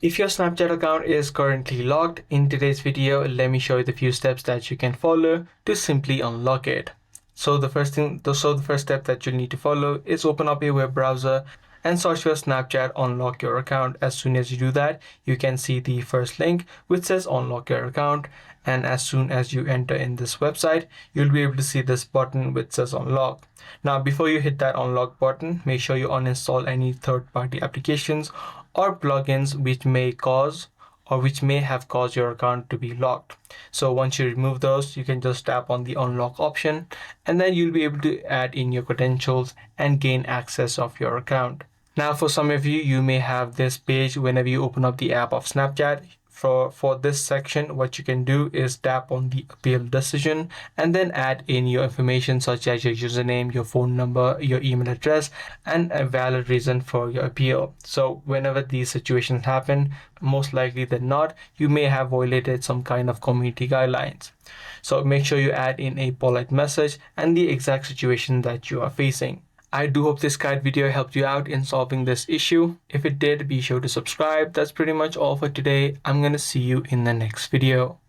If your Snapchat account is currently locked, in today's video, let me show you the few steps that you can follow to simply unlock it. So the first step that you need to follow is open up your web browser and search for Snapchat unlock your account. As soon as you do that, you can see the first link which says unlock your account. And as soon as you enter in this website, you'll be able to see this button which says unlock. Now, before you hit that unlock button, make sure you uninstall any third-party applications or plugins which may have caused your account to be locked. So once you remove those, you can just tap on the unlock option and then you'll be able to add in your credentials and gain access of your account. Now, for some of you, you may have this page whenever you open up the app of Snapchat. For this section, what you can do is tap on the appeal decision and then add in your information such as your username, your phone number, your email address, and a valid reason for your appeal. So whenever these situations happen, most likely than not, you may have violated some kind of community guidelines. So make sure you add in a polite message and the exact situation that you are facing. I do hope this guide video helped you out in solving this issue. If it did, be sure to subscribe. That's pretty much all for today. I'm gonna see you in the next video.